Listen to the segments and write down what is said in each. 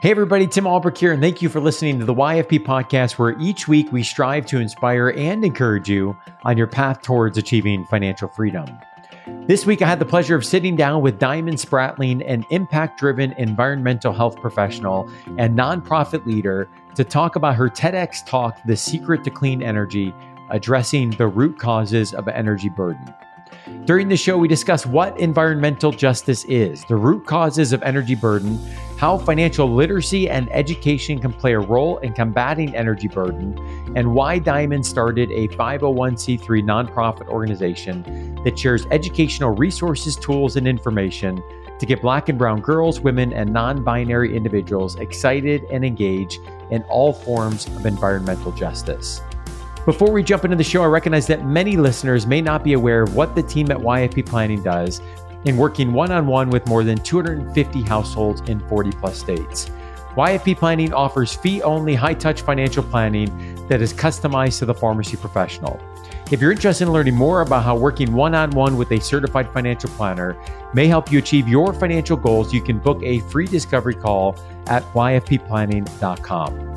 Hey everybody, Tim Albrecht here, and thank you for listening to the YFP podcast, where each week we strive to inspire and encourage you on your path towards achieving financial freedom. This week I had the pleasure of sitting down with Diamond Spratling, an impact-driven environmental health professional and nonprofit leader, to talk about her TEDx talk, The Secret to Clean Energy, addressing the root causes of energy burden. During the show, we discuss what environmental justice is, the root causes of energy burden, how financial literacy and education can play a role in combating energy burden, and why Diamond started a 501c3 nonprofit organization that shares educational resources, tools, and information to get Black and brown girls, women, and non-binary individuals excited and engaged in all forms of environmental justice. Before we jump into the show, I recognize that many listeners may not be aware of what the team at YFP Planning does in working one-on-one with more than 250 households in 40 plus states. YFP Planning offers fee-only, high-touch financial planning that is customized to the pharmacy professional. If you're interested in learning more about how working one-on-one with a certified financial planner may help you achieve your financial goals, you can book a free discovery call at yfpplanning.com.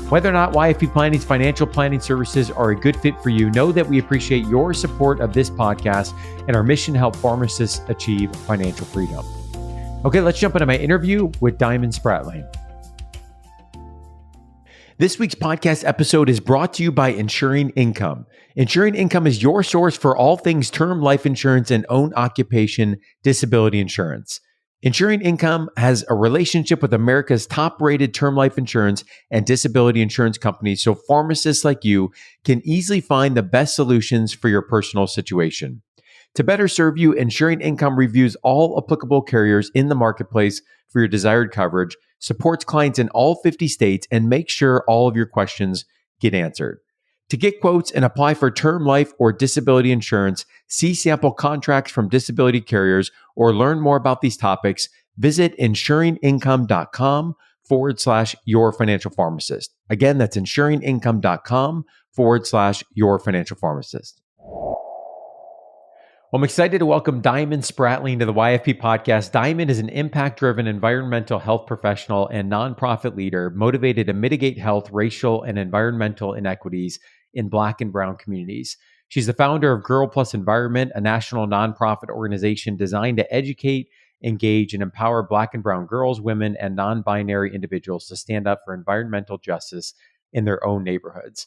Whether or not YFP Planning's financial planning services are a good fit for you, know that we appreciate your support of this podcast and our mission to help pharmacists achieve financial freedom. Okay, let's jump into my interview with Diamond Spratling. This week's podcast episode is brought to you by Insuring Income. Insuring Income is your source for all things term life insurance and own occupation disability insurance. Insuring Income has a relationship with America's top-rated term life insurance and disability insurance companies, so pharmacists like you can easily find the best solutions for your personal situation. To better serve you, Insuring Income reviews all applicable carriers in the marketplace for your desired coverage, supports clients in all 50 states, and makes sure all of your questions get answered. To get quotes and apply for term life or disability insurance, see sample contracts from disability carriers, or learn more about these topics, visit insuringincome.com/your financial pharmacist. Again, that's insuringincome.com/your financial pharmacist. Well, I'm excited to welcome Diamond Spratling to the YFP podcast. Diamond is an impact-driven environmental health professional and nonprofit leader motivated to mitigate health, racial, and environmental inequities in Black and brown communities. She's the founder of Girl Plus Environment, a national nonprofit organization designed to educate, engage, and empower Black and brown girls, women, and non-binary individuals to stand up for environmental justice in their own neighborhoods.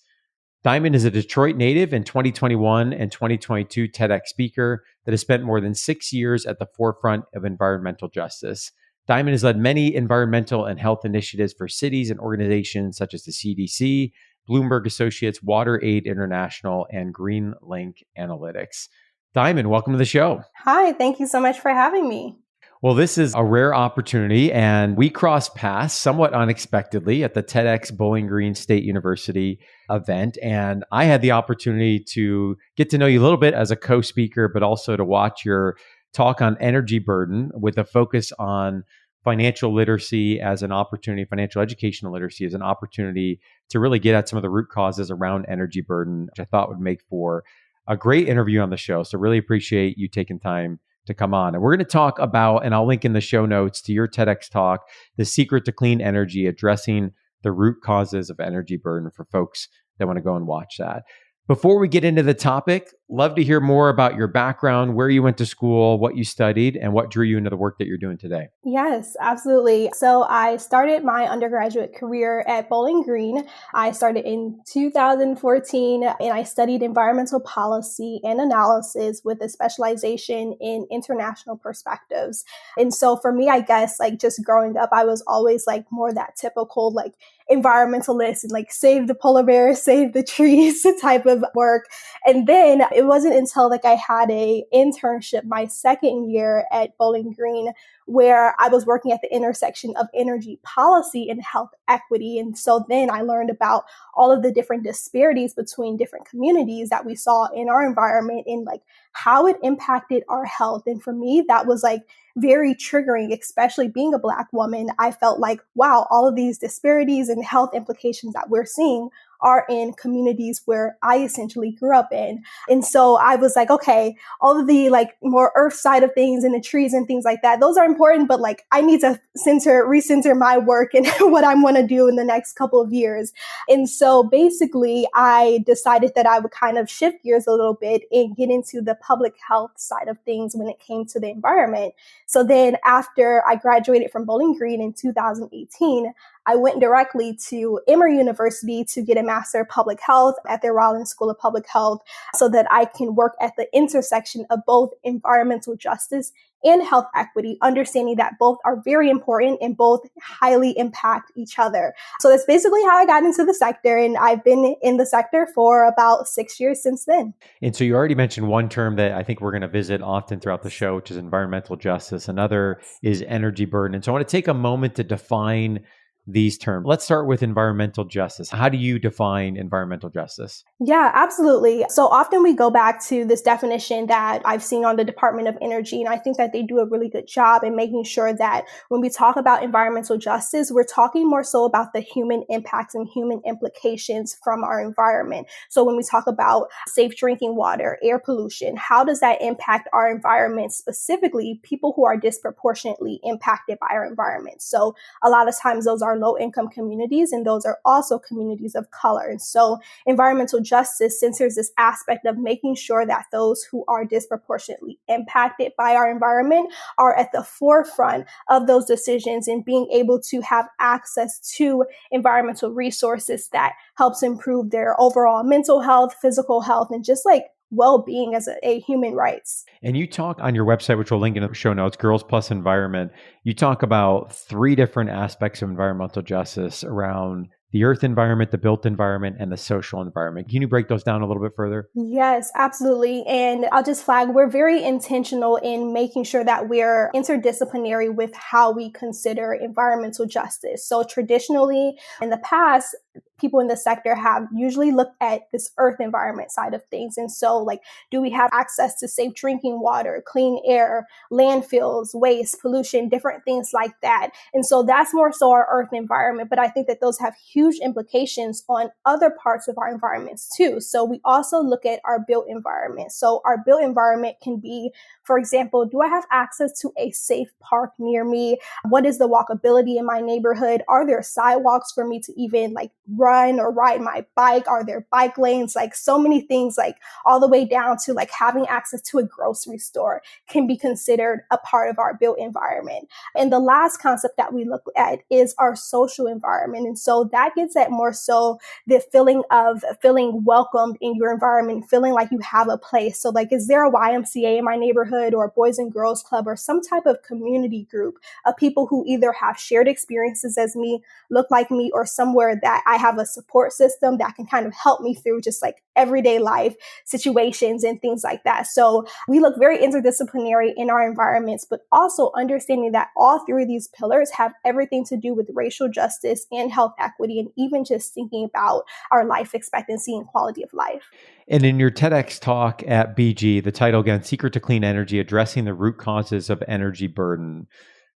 Diamond is a Detroit native and 2021 and 2022 TEDx speaker that has spent more than 6 years at the forefront of environmental justice. Diamond has led many environmental and health initiatives for cities and organizations such as the CDC, Bloomberg Associates, WaterAid International, and GreenLink Analytics. Diamond, welcome to the show. Hi, thank you so much for having me. Well, this is a rare opportunity, and we crossed paths somewhat unexpectedly at the TEDx Bowling Green State University event. And I had the opportunity to get to know you a little bit as a co-speaker, but also to watch your talk on energy burden with a focus on financial literacy as an opportunity, financial educational literacy as an opportunity to really get at some of the root causes around energy burden, which I thought would make for a great interview on the show. So really appreciate you taking time to come on. And we're going to talk about, and I'll link in the show notes to your TEDx talk, The Secret to Clean Energy, addressing the root causes of energy burden for folks that want to go and watch that. Before we get into the topic, love to hear more about your background, where you went to school, what you studied, and what drew you into the work that you're doing today. Yes, absolutely. So I started my undergraduate career at Bowling Green. I started in 2014, and I studied environmental policy and analysis with a specialization in international perspectives. And so for me, I guess, like, just growing up, I was always like more that typical like environmentalist and like save the polar bears, save the trees type of work. And then it wasn't until like I had a internship my second year at Bowling Green where I was working at the intersection of energy policy and health equity. And so then I learned about all of the different disparities between different communities that we saw in our environment and like how it impacted our health. And for me, that was like very triggering, especially being a Black woman. I felt like, wow, all of these disparities and health implications that we're seeing are in communities where I essentially grew up in. And so I was like, okay, all of the like more earth side of things and the trees and things like that, those are important, but like I need to recenter my work and what I want to do in the next couple of years. And so basically I decided that I would kind of shift gears a little bit and get into the public health side of things when it came to the environment. So then after I graduated from Bowling Green in 2018, I went directly to Emory University to get a Master of Public Health at the Rollins School of Public Health so that I can work at the intersection of both environmental justice and health equity, understanding that both are very important and both highly impact each other. So that's basically how I got into the sector. And I've been in the sector for about 6 years since then. And so you already mentioned one term that I think we're going to visit often throughout the show, which is environmental justice. Another is energy burden. And so I want to take a moment to define these terms. Let's start with environmental justice. How do you define environmental justice? Yeah, absolutely. So often we go back to this definition that I've seen on the Department of Energy, and I think that they do a really good job in making sure that when we talk about environmental justice, we're talking more so about the human impacts and human implications from our environment. So when we talk about safe drinking water, air pollution, how does that impact our environment, specifically people who are disproportionately impacted by our environment? So a lot of times those are low-income communities, and those are also communities of color. And so environmental justice centers this aspect of making sure that those who are disproportionately impacted by our environment are at the forefront of those decisions and being able to have access to environmental resources that helps improve their overall mental health, physical health, and just like well-being as a human rights. And you talk on your website, which we'll link in the show notes, Girls Plus Environment. You talk about 3 different aspects of environmental justice around the earth environment, the built environment, and the social environment. Can you break those down a little bit further? Yes, absolutely. And I'll just flag, we're very intentional in making sure that we're interdisciplinary with how we consider environmental justice. So traditionally, in the past, people in the sector have usually looked at this earth environment side of things. And so like, do we have access to safe drinking water, clean air, landfills, waste, pollution, different things like that. And so that's more so our earth environment. But I think that those have huge implications on other parts of our environments too. So we also look at our built environment. So our built environment can be, for example, do I have access to a safe park near me? What is the walkability in my neighborhood? Are there sidewalks for me to even like run or ride my bike? Are there bike lanes? Like so many things, like all the way down to like having access to a grocery store can be considered a part of our built environment. And the last concept that we look at is our social environment. And so that gets at more so the feeling of feeling welcomed in your environment, feeling like you have a place. So like, is there a YMCA in my neighborhood or a Boys and Girls Club or some type of community group of people who either have shared experiences as me, look like me, or somewhere that I have a support system that can kind of help me through just like everyday life situations and things like that. So we look very interdisciplinary in our environments, but also understanding that all 3 of these pillars have everything to do with racial justice and health equity, and even just thinking about our life expectancy and quality of life. And in your TEDx talk at BG, the title again, Secret to Clean Energy, Addressing the Root Causes of Energy Burden.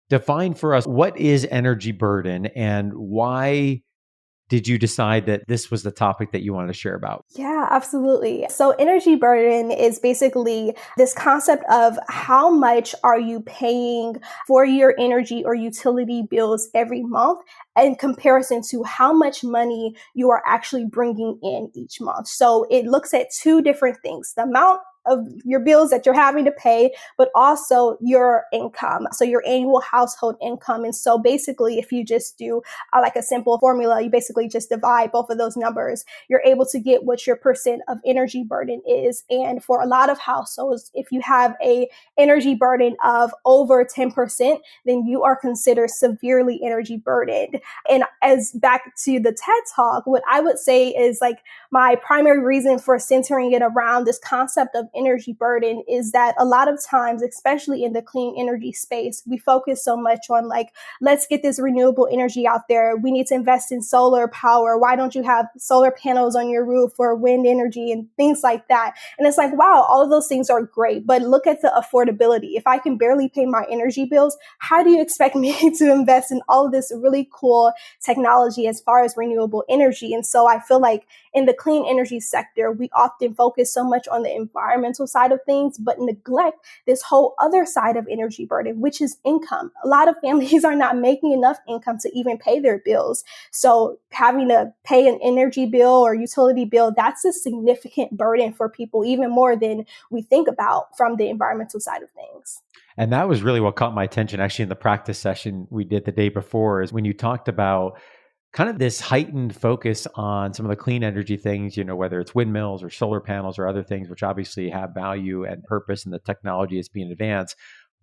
Define for us, what is energy burden and why did you decide that this was the topic that you wanted to share about? Yeah, absolutely. So energy burden is basically this concept of how much are you paying for your energy or utility bills every month in comparison to how much money you are actually bringing in each month. So it looks at 2 different things: the amount of your bills that you're having to pay, but also your income. So your annual household income. And so basically, if you just do like a simple formula, you basically just divide both of those numbers, you're able to get what your percent of energy burden is. And for a lot of households, if you have a energy burden of over 10%, then you are considered severely energy burdened. And as back to the TED Talk, what I would say is like my primary reason for centering it around this concept of energy burden is that a lot of times, especially in the clean energy space, we focus so much on like, let's get this renewable energy out there. We need to invest in solar power. Why don't you have solar panels on your roof or wind energy and things like that? And it's like, wow, all of those things are great, but look at the affordability. If I can barely pay my energy bills, how do you expect me to invest in all of this really cool technology as far as renewable energy? And so I feel like in the clean energy sector, we often focus so much on the environmental side of things, but neglect this whole other side of energy burden, which is income. A lot of families are not making enough income to even pay their bills. So having to pay an energy bill or utility bill, that's a significant burden for people, even more than we think about from the environmental side of things. And that was really what caught my attention actually in the practice session we did the day before, is when you talked about kind of this heightened focus on some of the clean energy things, whether it's windmills or solar panels or other things, which obviously have value and purpose, and the technology is being advanced.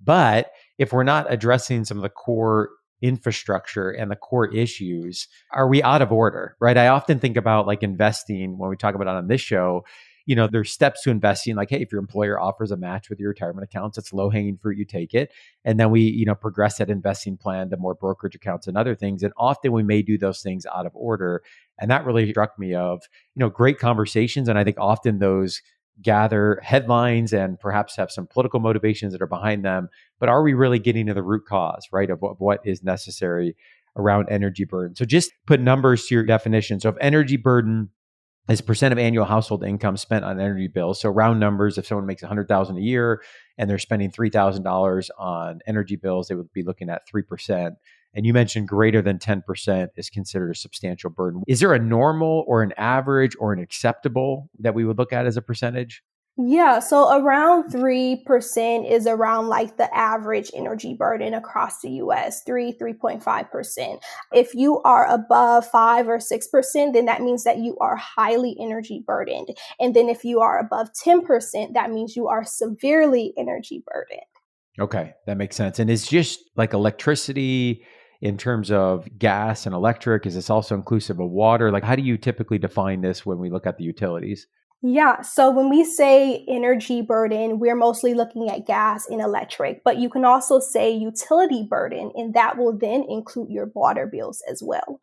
But if we're not addressing some of the core infrastructure and the core issues, are we out of order, right? I often think about like investing when we talk about it on this show. There's steps to investing, like, hey, if your employer offers a match with your retirement accounts, it's low hanging fruit, you take it. And then we, progress that investing plan to more brokerage accounts and other things. And often we may do those things out of order. And that really struck me of, great conversations. And I think often those gather headlines and perhaps have some political motivations that are behind them. But are we really getting to the root cause, right, of what is necessary around energy burden? So just put numbers to your definition. So if energy burden is percent of annual household income spent on energy bills. So round numbers, if someone makes $100,000 a year and they're spending $3,000 on energy bills, they would be looking at 3%. And you mentioned greater than 10% is considered a substantial burden. Is there a normal or an average or an acceptable that we would look at as a percentage? Yeah, so around 3% is around like the average energy burden across the US, 3.5%. If you are above 5 or 6%, then that means that you are highly energy burdened. And then if you are above 10%, that means you are severely energy burdened. Okay, that makes sense. And it's just like electricity in terms of gas and electric. Is this also inclusive of water? Like, how do you typically define this when we look at the utilities? Yeah, so when we say energy burden, we're mostly looking at gas and electric, but you can also say utility burden, and that will then include your water bills as well.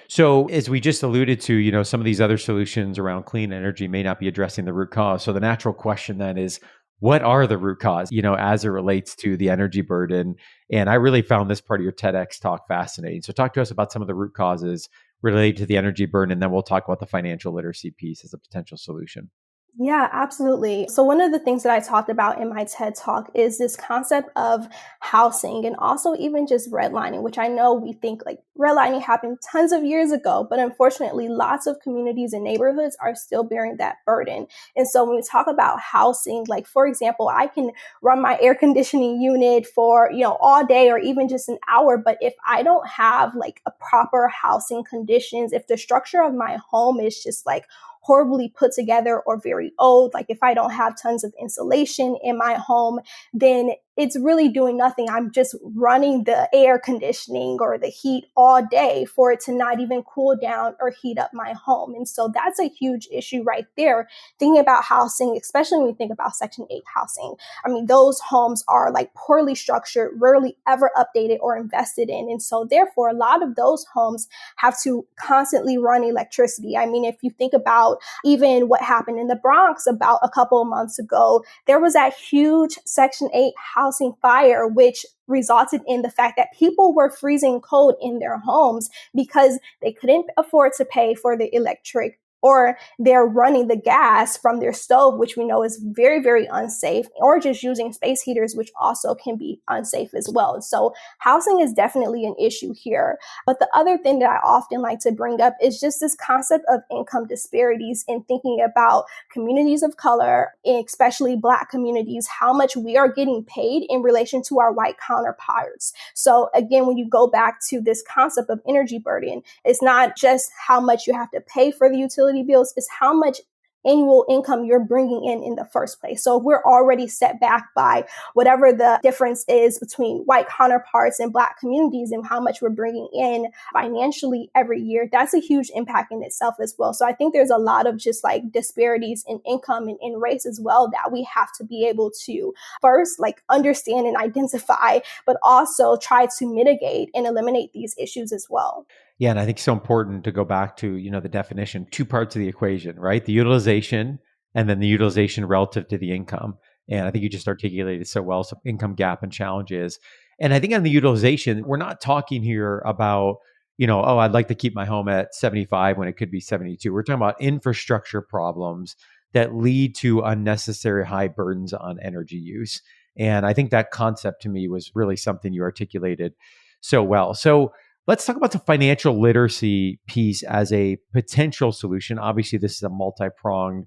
So as we just alluded to, some of these other solutions around clean energy may not be addressing the root cause. So the natural question then is, what are the root cause, as it relates to the energy burden? And I really found this part of your TEDx talk fascinating. So talk to us about some of the root causes related to the energy burden, and then we'll talk about the financial literacy piece as a potential solution. Yeah, absolutely. So one of the things that I talked about in my TED Talk is this concept of housing and also even just redlining, which I know we think like redlining happened tons of years ago, but unfortunately, lots of communities and neighborhoods are still bearing that burden. And so when we talk about housing, like for example, I can run my air conditioning unit for, all day or even just an hour, but if I don't have like a proper housing conditions, if the structure of my home is just like horribly put together or very old, like if I don't have tons of insulation in my home, then it's really doing nothing. I'm just running the air conditioning or the heat all day for it to not even cool down or heat up my home. And so that's a huge issue right there. Thinking about housing, especially when we think about Section 8 housing. I mean, those homes are like poorly structured, rarely ever updated or invested in. And so therefore, a lot of those homes have to constantly run electricity. I mean, if you think about even what happened in the Bronx about a couple of months ago, there was that huge Section 8 housing fire, which resulted in the fact that people were freezing cold in their homes because they couldn't afford to pay for the electric, or they're running the gas from their stove, which we know is very, very unsafe, or just using space heaters, which also can be unsafe as well. So housing is definitely an issue here. But the other thing that I often like to bring up is just this concept of income disparities and thinking about communities of color, especially Black communities, how much we are getting paid in relation to our white counterparts. So again, when you go back to this concept of energy burden, it's not just how much you have to pay for the utility bills, is how much annual income you're bringing in the first place. So if we're already set back by whatever the difference is between white counterparts and Black communities and how much we're bringing in financially every year, that's a huge impact in itself as well. So I think there's a lot of just like disparities in income and in race as well that we have to be able to first like understand and identify, but also try to mitigate and eliminate these issues as well. Yeah, and I think it's so important to go back to, the definition, two parts of the equation, right? The utilization and then the utilization relative to the income. And I think you just articulated so well, some income gap and challenges. And I think on the utilization, we're not talking here about, oh, I'd like to keep my home at 75 when it could be 72. We're talking about infrastructure problems that lead to unnecessary high burdens on energy use. And I think that concept to me was really something you articulated so well. So let's talk about the financial literacy piece as a potential solution. Obviously, this is a multi-pronged,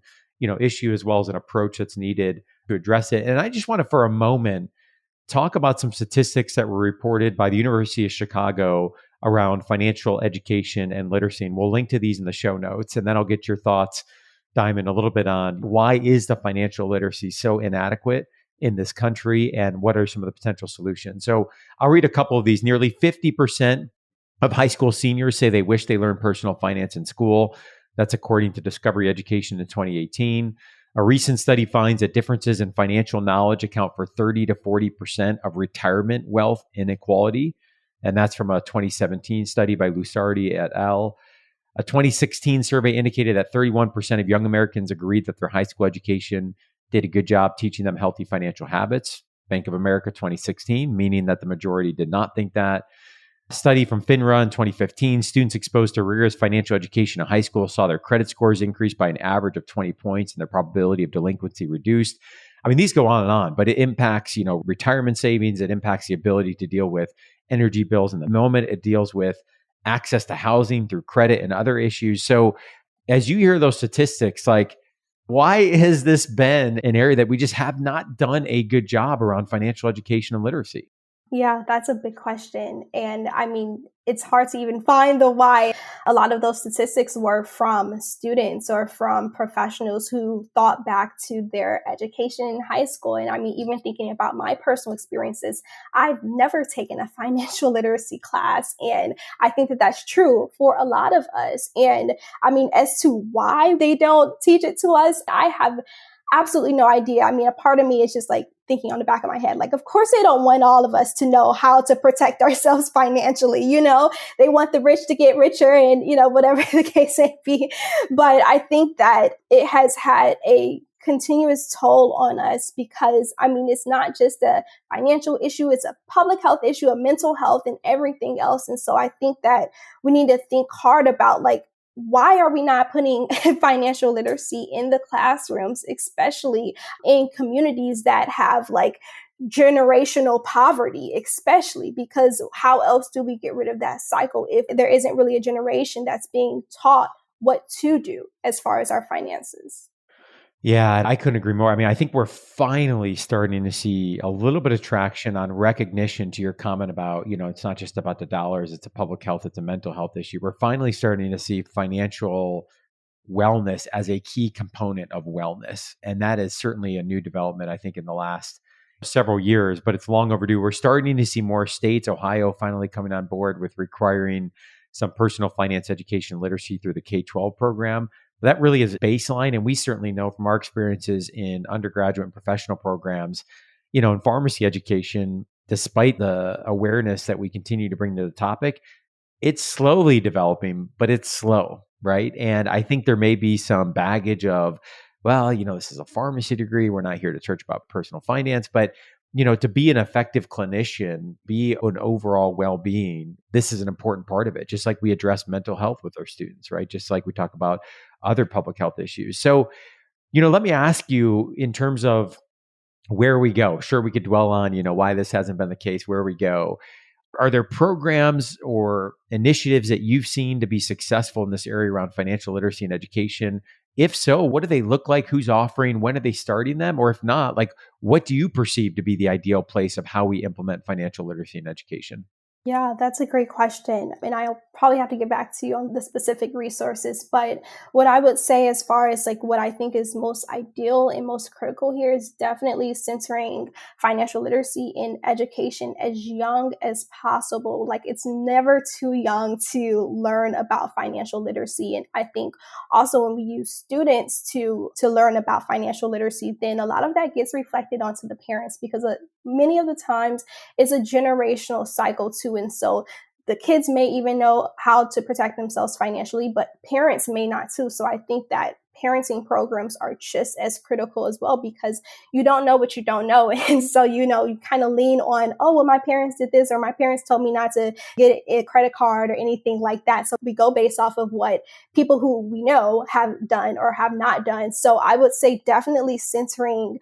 issue as well as an approach that's needed to address it. And I just want to, for a moment, talk about some statistics that were reported by the University of Chicago around financial education and literacy. And we'll link to these in the show notes. And then I'll get your thoughts, Diamond, a little bit on why is the financial literacy so inadequate in this country and what are some of the potential solutions. So I'll read a couple of these. Nearly 50% of high school seniors say they wish they learned personal finance in school. That's according to Discovery Education in 2018. A recent study finds that differences in financial knowledge account for 30 to 40% of retirement wealth inequality. And that's from a 2017 study by Lusardi et al. A 2016 survey indicated that 31% of young Americans agreed that their high school education did a good job teaching them healthy financial habits. Bank of America 2016, meaning that the majority did not think that. A study from FINRA in 2015, students exposed to rigorous financial education in high school saw their credit scores increase by an average of 20 points and their probability of delinquency reduced. I mean, these go on, but it impacts, retirement savings. It impacts the ability to deal with energy bills in the moment. It deals with access to housing through credit and other issues. So as you hear those statistics, like, why has this been an area that we just have not done a good job around financial education and literacy? Yeah, that's a big question. And I mean, it's hard to even find the why. A lot of those statistics were from students or from professionals who thought back to their education in high school. And I mean, even thinking about my personal experiences, I've never taken a financial literacy class. And I think that that's true for a lot of us. And I mean, as to why they don't teach it to us, I have absolutely no idea. I mean, a part of me is just like thinking on the back of my head, like, of course they don't want all of us to know how to protect ourselves financially. They want the rich to get richer and, whatever the case may be. But I think that it has had a continuous toll on us because, I mean, it's not just a financial issue, it's a public health issue, a mental health and everything else. And so I think that we need to think hard about like, why are we not putting financial literacy in the classrooms, especially in communities that have like generational poverty, especially because how else do we get rid of that cycle if there isn't really a generation that's being taught what to do as far as our finances? Yeah, I couldn't agree more. I mean, I think we're finally starting to see a little bit of traction on recognition to your comment about, it's not just about the dollars, it's a public health, it's a mental health issue. We're finally starting to see financial wellness as a key component of wellness. And that is certainly a new development, I think, in the last several years, but it's long overdue. We're starting to see more states, Ohio finally coming on board with requiring some personal finance education literacy through the K-12 program. That really is a baseline. And we certainly know from our experiences in undergraduate and professional programs, in pharmacy education, despite the awareness that we continue to bring to the topic, it's slowly developing, but it's slow, right? And I think there may be some baggage of, well, this is a pharmacy degree. We're not here to church about personal finance, but to be an effective clinician, be an overall well-being, this is an important part of it. Just like we address mental health with our students, right? Just like we talk about other public health issues. So, let me ask you in terms of where we go. Sure, we could dwell on, why this hasn't been the case, where we go. Are there programs or initiatives that you've seen to be successful in this area around financial literacy and education? If so, what do they look like? Who's offering? When are they starting them? Or if not, like, what do you perceive to be the ideal place of how we implement financial literacy and education? Yeah, that's a great question. And I'll probably have to get back to you on the specific resources. But what I would say, as far as like what I think is most ideal and most critical here, is definitely centering financial literacy in education as young as possible. Like, it's never too young to learn about financial literacy. And I think also when we use students to learn about financial literacy, then a lot of that gets reflected onto the parents, because many of the times it's a generational cycle too. And so the kids may even know how to protect themselves financially, but parents may not too. So I think that parenting programs are just as critical as well, because you don't know what you don't know. And so, you kind of lean on, oh, well, my parents did this, or my parents told me not to get a credit card or anything like that. So we go based off of what people who we know have done or have not done. So I would say definitely centering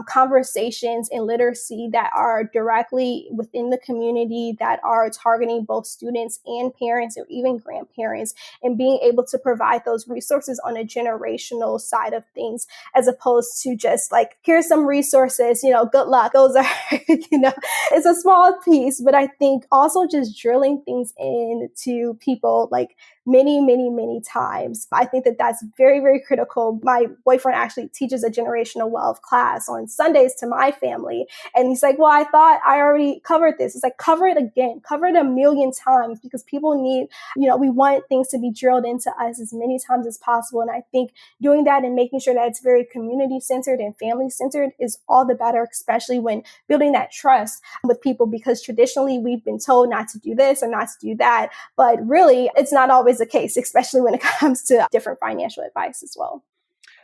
conversations and literacy that are directly within the community, that are targeting both students and parents or even grandparents, and being able to provide those resources on a generational side of things, as opposed to just like, here's some resources, good luck. Those are, it's a small piece, but I think also just drilling things into people like many, many, many times. I think that that's very, very critical. My boyfriend actually teaches a generational wealth class on Sundays to my family. And he's like, well, I thought I already covered this. It's like, cover it again, cover it a million times, because people need, we want things to be drilled into us as many times as possible. And I think doing that and making sure that it's very community centered and family centered is all the better, especially when building that trust with people, because traditionally we've been told not to do this or not to do that. But really, it's not always the case, especially when it comes to different financial advice as well.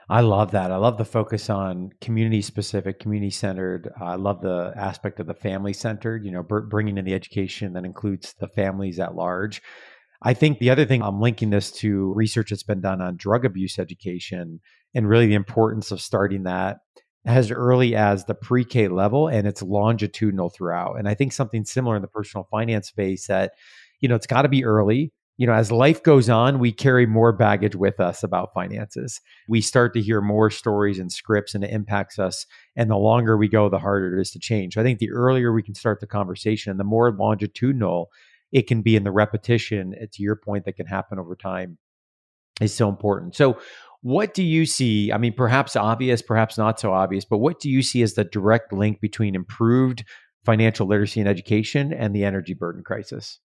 I love that. I love the focus on community specific, community centered. I love the aspect of the family centered, bringing in the education that includes the families at large. I think the other thing, I'm linking this to research that's been done on drug abuse education, and really the importance of starting that as early as the pre-K level, and it's longitudinal throughout. And I think something similar in the personal finance space, that, it's got to be early. As life goes on, we carry more baggage with us about finances. We start to hear more stories and scripts, and it impacts us. And the longer we go, the harder it is to change. So I think the earlier we can start the conversation, the more longitudinal it can be in the repetition, to your point, that can happen over time, is so important. So what do you see? I mean, perhaps obvious, perhaps not so obvious, but what do you see as the direct link between improved financial literacy and education and the energy burden crisis?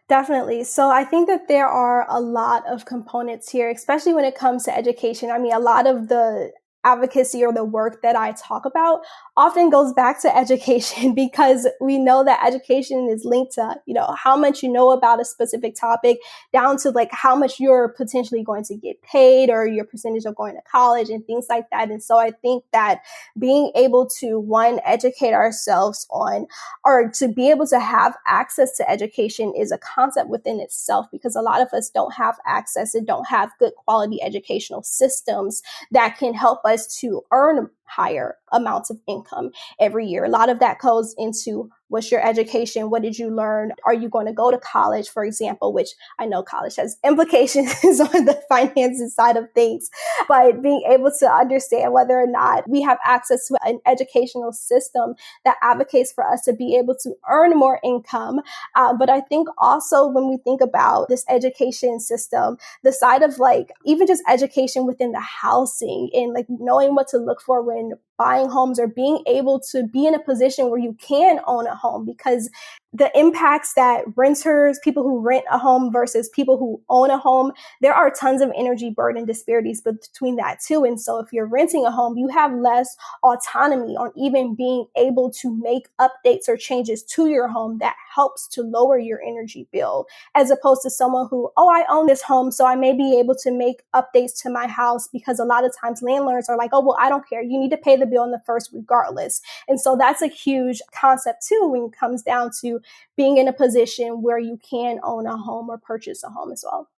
Definitely. So I think that there are a lot of components here, especially when it comes to education. I mean, a lot of the advocacy or the work that I talk about often goes back to education, because we know that education is linked to, how much you know about a specific topic, down to like how much you're potentially going to get paid, or your percentage of going to college and things like that. And so I think that being able to, one, educate ourselves on, or to be able to have access to education, is a concept within itself, because a lot of us don't have access and don't have good quality educational systems that can help us to earn higher amounts of income every year. A lot of that goes into, what's your education? What did you learn? Are you going to go to college, for example, which I know college has implications on the finances side of things, but being able to understand whether or not we have access to an educational system that advocates for us to be able to earn more income. But I think also when we think about this education system, the side of like even just education within the housing, and like knowing what to look for when buying homes, or being able to be in a position where you can own a home, because the impacts that renters, people who rent a home versus people who own a home, there are tons of energy burden disparities between that too. And so if you're renting a home, you have less autonomy on even being able to make updates or changes to your home that helps to lower your energy bill, as opposed to someone who, oh, I own this home, so I may be able to make updates to my house, because a lot of times landlords are like, oh, well, I don't care. You need to pay the bill in the first regardless. And so that's a huge concept too, when it comes down to being in a position where you can own a home or purchase a home as well.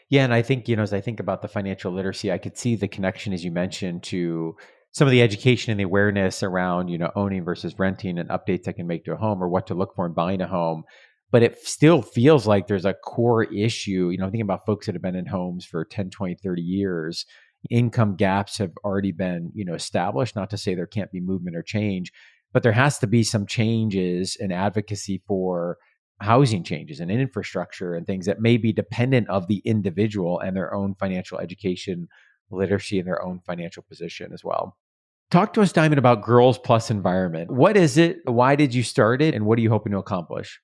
Yeah. And I think, as I think about the financial literacy, I could see the connection, as you mentioned, to some of the education and the awareness around, owning versus renting, and updates I can make to a home, or what to look for in buying a home. But it still feels like there's a core issue, thinking about folks that have been in homes for 10, 20, 30 years. Income gaps have already been, established. Not to say there can't be movement or change, but there has to be some changes in advocacy for housing changes and infrastructure and things that may be dependent of the individual and their own financial education, literacy, and their own financial position as well. Talk to us, Diamond, about Girls Plus Environment. What is it? Why did you start it? And what are you hoping to accomplish?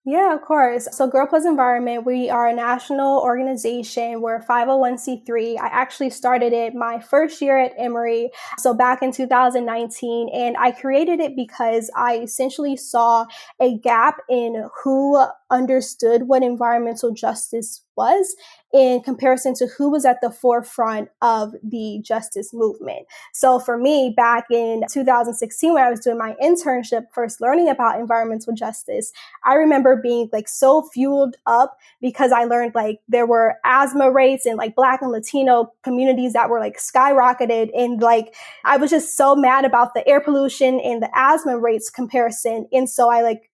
Yeah, of course. So Girl Plus Environment, we are a national organization. We're a 501c3. I actually started it my first year at Emory, so back in 2019. And I created it because I essentially saw a gap in who understood what environmental justice was in comparison to who was at the forefront of the justice movement. So for me, back in 2016, when I was doing my internship, first learning about environmental justice, I remember being like so fueled up because I learned like there were asthma rates in like Black and Latino communities that were like skyrocketed. And like, I was just so mad about the air pollution and the asthma rates comparison. And so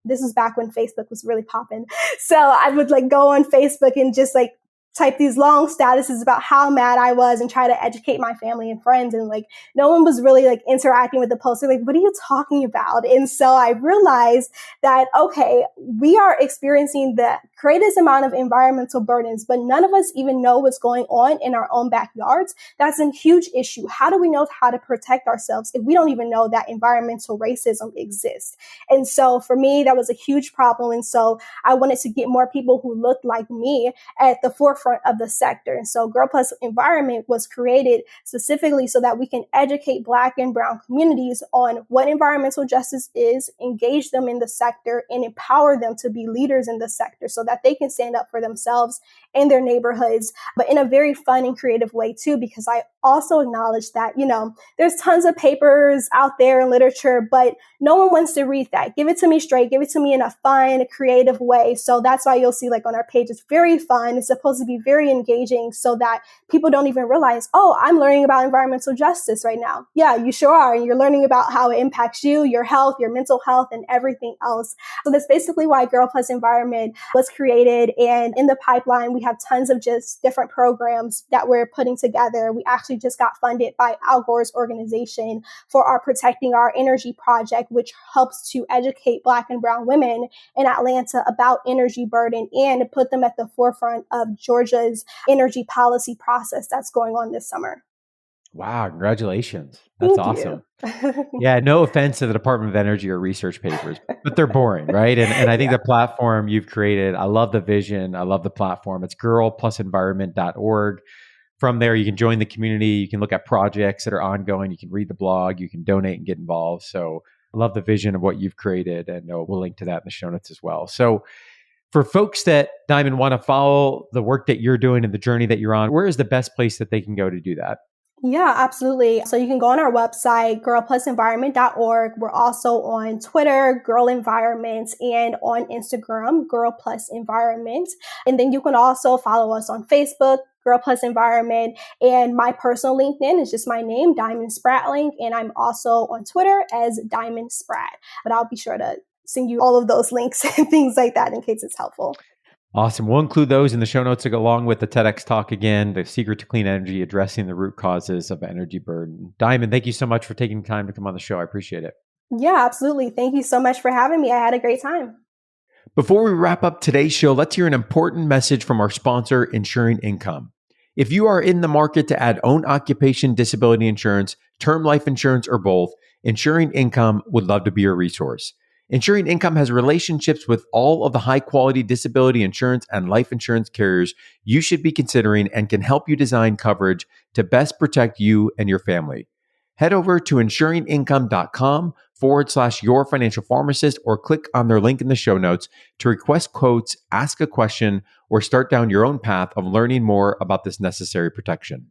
this is back when Facebook was really popping. So I would like go on Facebook and just like type these long statuses about how mad I was and try to educate my family and friends. And like, no one was really like interacting with the post. They're like, what are you talking about? And so I realized that, okay, we are experiencing the greatest amount of environmental burdens, but none of us even know what's going on in our own backyards. That's a huge issue. How do we know how to protect ourselves if we don't even know that environmental racism exists? And so for me, that was a huge problem. And so I wanted to get more people who looked like me at the forefront of the sector. And so Girl Plus Environment was created specifically so that we can educate Black and Brown communities on what environmental justice is, engage them in the sector, and empower them to be leaders in the sector so that they can stand up for themselves and their neighborhoods, but in a very fun and creative way too, because I also acknowledge that, there's tons of papers out there in literature, but no one wants to read that. Give it to me straight. Give it to me in a fun, creative way. So that's why you'll see like on our page, it's very fun. It's supposed to be very engaging so that people don't even realize, oh, I'm learning about environmental justice right now. Yeah, you sure are. And you're learning about how it impacts you, your health, your mental health, and everything else. So that's basically why Girl Plus Environment was created. And in the pipeline, we have tons of just different programs that we're putting together. We actually just got funded by Al Gore's organization for our Protecting Our Energy project, which helps to educate Black and Brown women in Atlanta about energy burden and put them at the forefront of Georgia's energy policy process that's going on this summer. Wow, congratulations. That's Thank awesome. you. Yeah, no offense to the Department of Energy or research papers, but they're boring, right? And I think the platform you've created, I love the vision. I love the platform. It's girlplusenvironment.org. From there, you can join the community. You can look at projects that are ongoing. You can read the blog. You can donate and get involved. So I love the vision of what you've created, and we'll link to that in the show notes as well. So for folks that, Diamond, want to follow the work that you're doing and the journey that you're on, where is the best place that they can go to do that? Yeah, absolutely. So you can go on our website, girlplusenvironment.org. We're also on Twitter, Girl Environment, and on Instagram, Girl Plus Environment. And then you can also follow us on Facebook, Girl Plus Environment. And my personal LinkedIn is just my name, Diamond Spratling. And I'm also on Twitter as Diamond Sprat. But I'll be sure to send you all of those links and things like that in case it's helpful. Awesome. We'll include those in the show notes to go along with the TEDx talk again, the secret to clean energy, addressing the root causes of energy burden. Diamond, thank you so much for taking time to come on the show. I appreciate it. Yeah, absolutely. Thank you so much for having me. I had a great time. Before we wrap up today's show, let's hear an important message from our sponsor, Ensuring Income. If you are in the market to add own occupation disability insurance, term life insurance, or both, Ensuring Income would love to be your resource. Ensuring Income has relationships with all of the high-quality disability insurance and life insurance carriers you should be considering and can help you design coverage to best protect you and your family. Head over to ensuringincome.com/your financial pharmacist or click on their link in the show notes to request quotes, ask a question, or start down your own path of learning more about this necessary protection.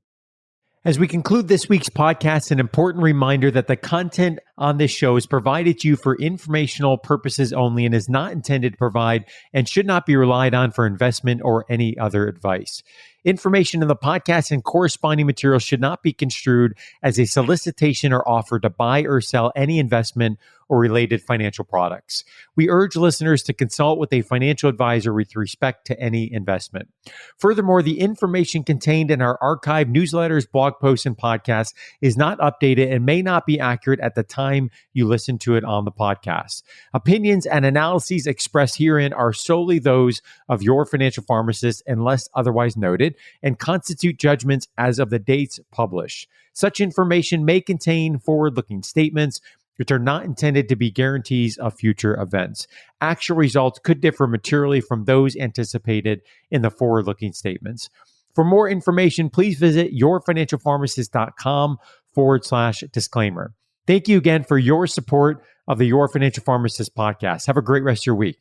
As we conclude this week's podcast, an important reminder that the content on this show is provided to you for informational purposes only and is not intended to provide and should not be relied on for investment or any other advice. Information in the podcast and corresponding materials should not be construed as a solicitation or offer to buy or sell any investment or related financial products. We urge listeners to consult with a financial advisor with respect to any investment. Furthermore, the information contained in our archived newsletters, blog posts, and podcasts is not updated and may not be accurate at the time you listen to it on the podcast. Opinions and analyses expressed herein are solely those of your financial pharmacist unless otherwise noted and constitute judgments as of the dates published. Such information may contain forward-looking statements which are not intended to be guarantees of future events. Actual results could differ materially from those anticipated in the forward-looking statements. For more information, please visit yourfinancialpharmacist.com/disclaimer. Thank you again for your support of the Your Financial Pharmacist podcast. Have a great rest of your week.